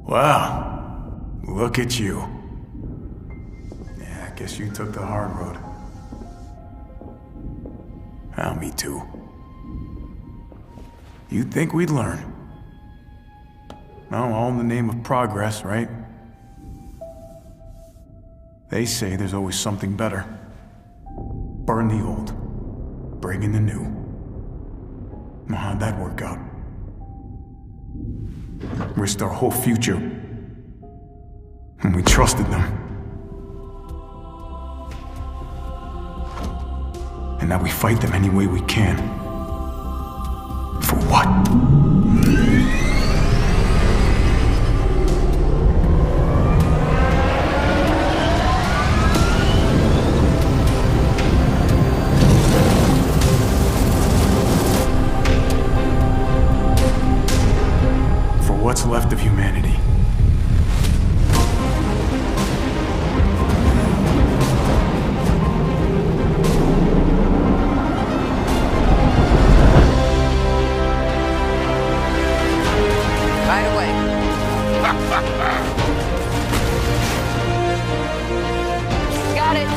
Wow, look at you. Yeah, I guess you took the hard road. Ah, me too. You'd think we'd learn. Well, all in the name of progress, right? They say there's always something better. Burn the old, bring in the new. Well, how'd that work out? Risked our whole future. And we trusted them. And now we fight them any way we can. For what? What's left of humanity. Right away. Got it.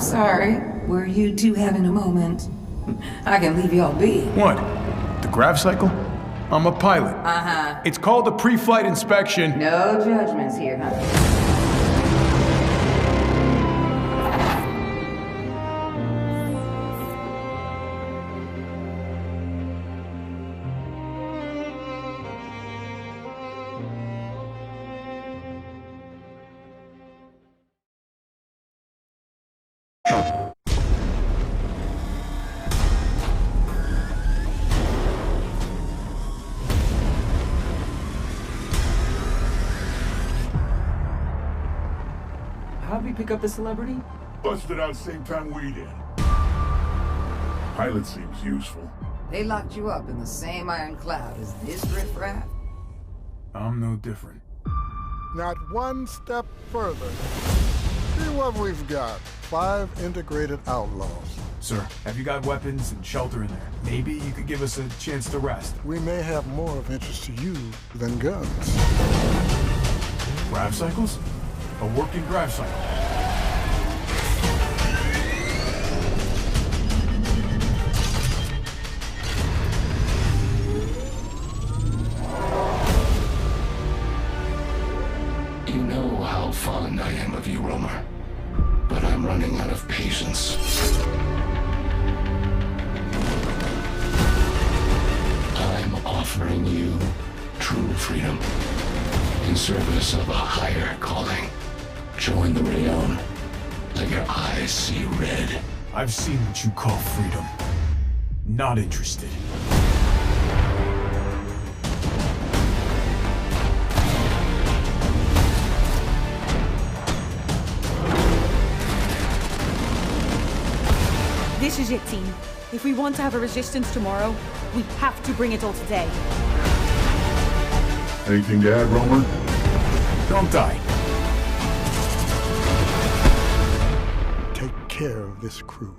Sorry, were you two having a moment? I can leave y'all be. What? The Gravcycle? I'm a pilot. Uh-huh. It's called a pre-flight inspection. No judgments here, huh? How'd we pick up the celebrity? Busted out same time we did. Pilot seems useful. They locked you up in the same iron cloud as this riffraff? I'm no different. Not one step further. See what we've got. 5 integrated outlaws. Sir, have you got weapons and shelter in there? Maybe you could give us a chance to rest. We may have more of interest to you than guns. Gravcycles? A working Gravcycle. You know how fond I am of you, Romer. But I'm running out of patience. I'm offering you true freedom in service of a higher calling. Join the Rayon. Let your eyes see red. I've seen what you call freedom. Not interested. This is it, team. If we want to have a resistance tomorrow, we have to bring it all today. Anything to add, Romer? Don't die. Take care of this crew.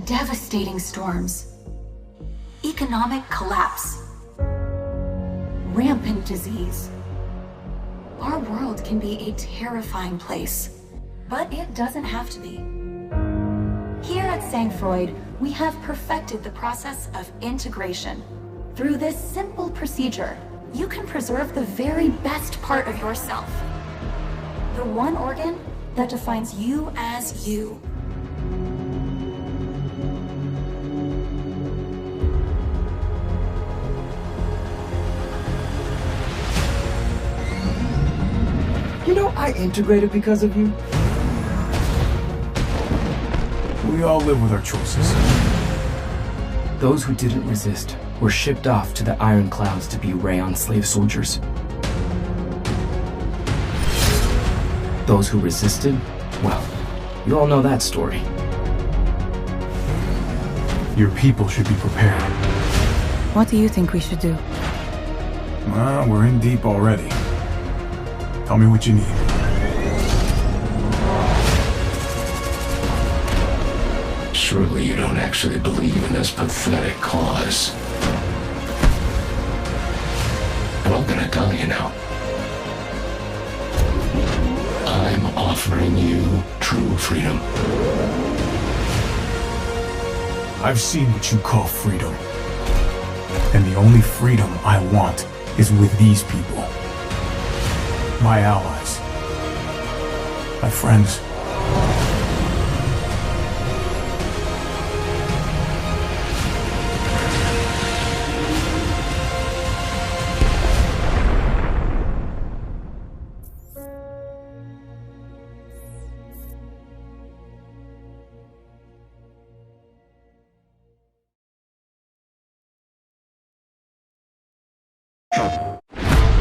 Devastating storms, economic collapse, rampant disease. Our world can be a terrifying place, but it doesn't have to be. Here at Sangfroid, we have perfected the process of integration. Through this simple procedure, you can preserve the very best part of yourself. The one organ that defines you as you. You know, I integrated because of you. We all live with our choices. Those who didn't resist were shipped off to the Iron Clouds to be Rayon slave soldiers. Those who resisted, well, you all know that story. Your people should be prepared. What do you think we should do? Well, we're in deep already. Tell me what you need. Surely you don't actually believe in this pathetic cause. But I'm gonna tell you now. I'm offering you true freedom. I've seen what you call freedom. And the only freedom I want is with these people. My allies. My friends.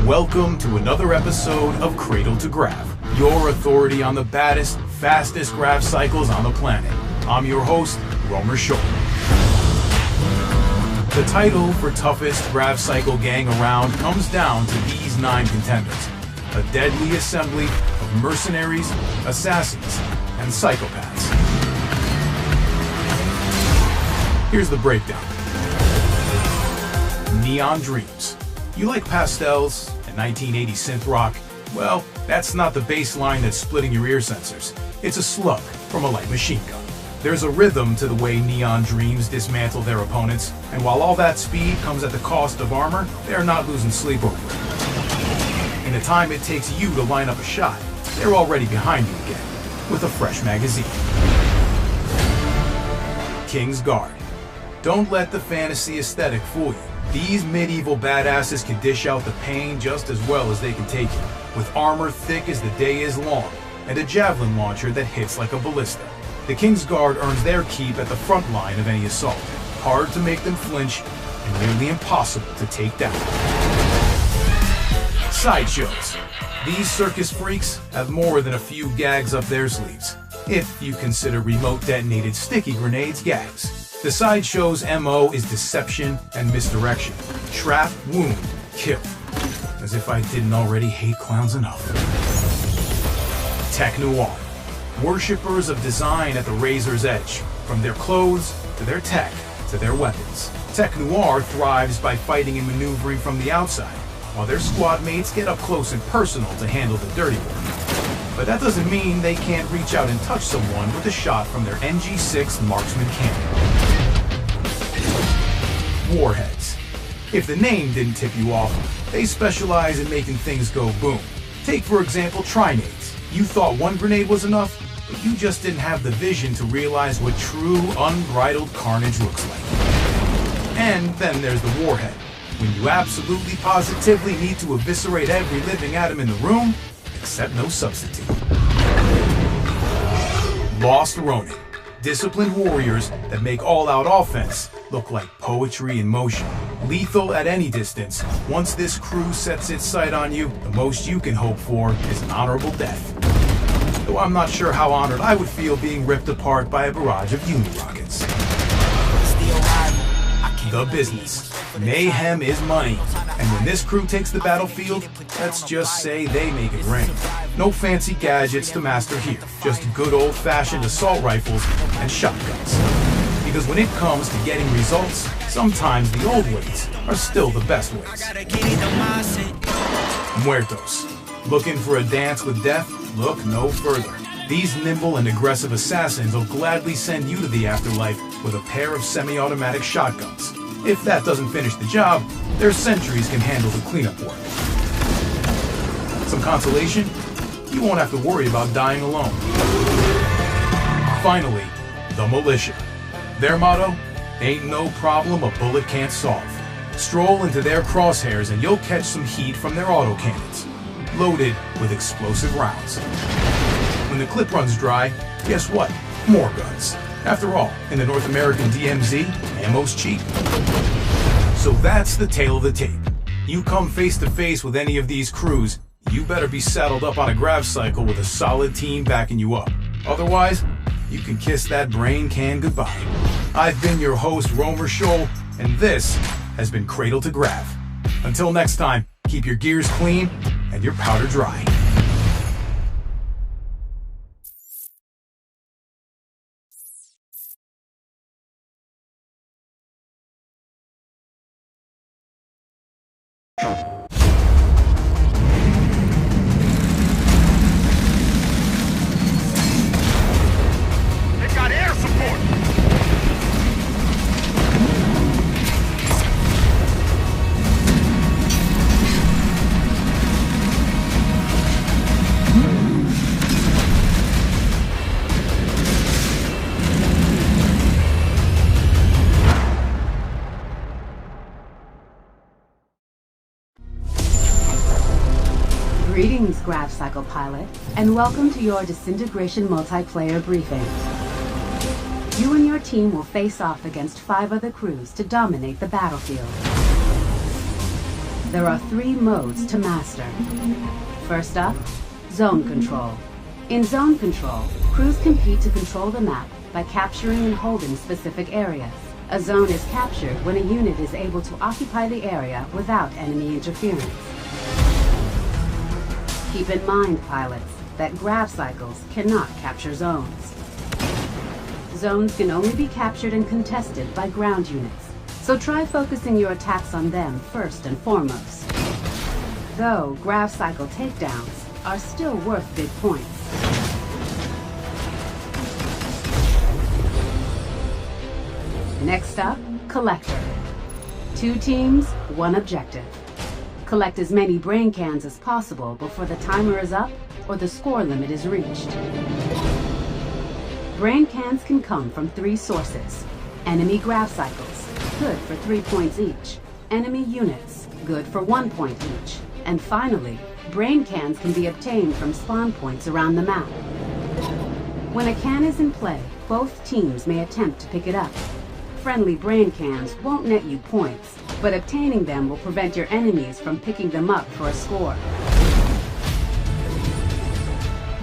Welcome to another episode of Cradle to Grav, your authority on the baddest, fastest Gravcycles on the planet. I'm your host, Romer Shoal. The title for toughest Gravcycle gang around comes down to these 9 contenders. A deadly assembly of mercenaries, assassins, and psychopaths. Here's the breakdown. Neon Dreams. You like pastels and 1980s synth rock? Well, that's not the bass line that's splitting your ear sensors. It's a slug from a light machine gun. There's a rhythm to the way Neon Dreams dismantle their opponents, and while all that speed comes at the cost of armor, they're not losing sleep over it. In the time it takes you to line up a shot, they're already behind you again, with a fresh magazine. King's Guard. Don't let the fantasy aesthetic fool you. These medieval badasses can dish out the pain just as well as they can take it, with armor thick as the day is long, and a javelin launcher that hits like a ballista. The King's Guard earns their keep at the front line of any assault, hard to make them flinch, and nearly impossible to take down. Sideshows. These circus freaks have more than a few gags up their sleeves, if you consider remote detonated sticky grenades gags. The Sideshow's MO is deception and misdirection. Trap, wound, kill. As if I didn't already hate clowns enough. Tech Noir. Worshippers of design at the razor's edge. From their clothes, to their tech, to their weapons. Tech Noir thrives by fighting and maneuvering from the outside, while their squad mates get up close and personal to handle the dirty work. But that doesn't mean they can't reach out and touch someone with a shot from their NG6 marksman cannon. Warheads. If the name didn't tip you off, they specialize in making things go boom. Take, for example, trinades. You thought one grenade was enough, but you just didn't have the vision to realize what true, unbridled carnage looks like. And then there's the warhead, when you absolutely positively need to eviscerate every living atom in the room, except no substitute. Lost Ronin. Disciplined warriors that make all-out offense look like poetry in motion. Lethal at any distance. Once this crew sets its sight on you, the most you can hope for is an honorable death. Though I'm not sure how honored I would feel being ripped apart by a barrage of Uni rockets. The Business. Mayhem is money. And when this crew takes the battlefield, let's just say they make it rain. No fancy gadgets to master here, just good old-fashioned assault rifles and shotguns. Because when it comes to getting results, sometimes the old ways are still the best ways. Muertos. Looking for a dance with death? Look no further. These nimble and aggressive assassins will gladly send you to the afterlife with a pair of semi-automatic shotguns. If that doesn't finish the job, their sentries can handle the cleanup work. Some consolation? You won't have to worry about dying alone. Finally, the militia. Their motto? Ain't no problem a bullet can't solve. Stroll into their crosshairs and you'll catch some heat from their autocannons, loaded with explosive rounds. When the clip runs dry, guess what? More guns. After all, in the North American DMZ, ammo's cheap. So that's the tale of the tape. You come face to face with any of these crews, you better be saddled up on a Gravcycle with a solid team backing you up. Otherwise, you can kiss that brain can goodbye. I've been your host, Romer Shoal, and this has been Cradle to Grav. Until next time, keep your gears clean and your powder dry. They got air support! Greetings, Gravcycle pilot, and welcome to your Disintegration multiplayer briefing. You and your team will face off against 5 other crews to dominate the battlefield. There are 3 modes to master. First up, Zone Control. In Zone Control, crews compete to control the map by capturing and holding specific areas. A zone is captured when a unit is able to occupy the area without enemy interference. Keep in mind, pilots, that Gravcycles cannot capture zones. Zones can only be captured and contested by ground units, so try focusing your attacks on them first and foremost. Though Gravcycle takedowns are still worth big points. Next up, Collector. 2 teams, 1 objective. Collect as many brain cans as possible before the timer is up or the score limit is reached. Brain cans can come from 3 sources. Enemy Gravcycles, good for 3 points each. Enemy units, good for 1 point each. And finally, brain cans can be obtained from spawn points around the map. When a can is in play, both teams may attempt to pick it up. Friendly brain cans won't net you points, but obtaining them will prevent your enemies from picking them up for a score.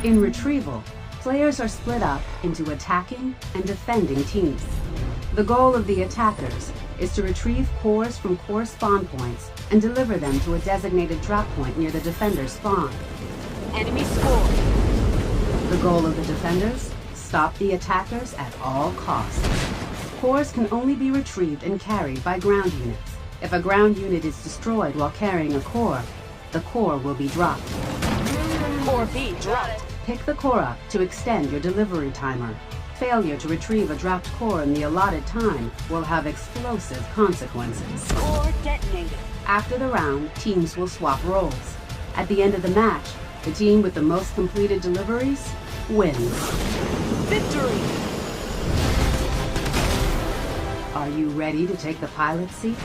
In retrieval, players are split up into attacking and defending teams. The goal of the attackers is to retrieve cores from core spawn points and deliver them to a designated drop point near the defender's spawn. Enemy score. The goal of the defenders? Stop the attackers at all costs. Cores can only be retrieved and carried by ground units. If a ground unit is destroyed while carrying a core, the core will be dropped. Core B dropped. Pick the core up to extend your delivery timer. Failure to retrieve a dropped core in the allotted time will have explosive consequences. Core detonated. After the round, teams will swap roles. At the end of the match, the team with the most completed deliveries wins. Victory! Are you ready to take the pilot seat?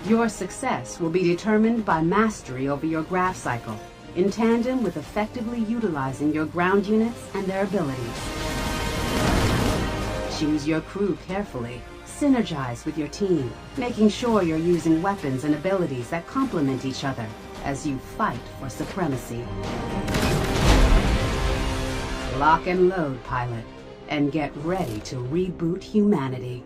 Your success will be determined by mastery over your Gravcycle, in tandem with effectively utilizing your ground units and their abilities. Choose your crew carefully. Synergize with your team, making sure you're using weapons and abilities that complement each other as you fight for supremacy. Lock and load, pilot, and get ready to reboot humanity.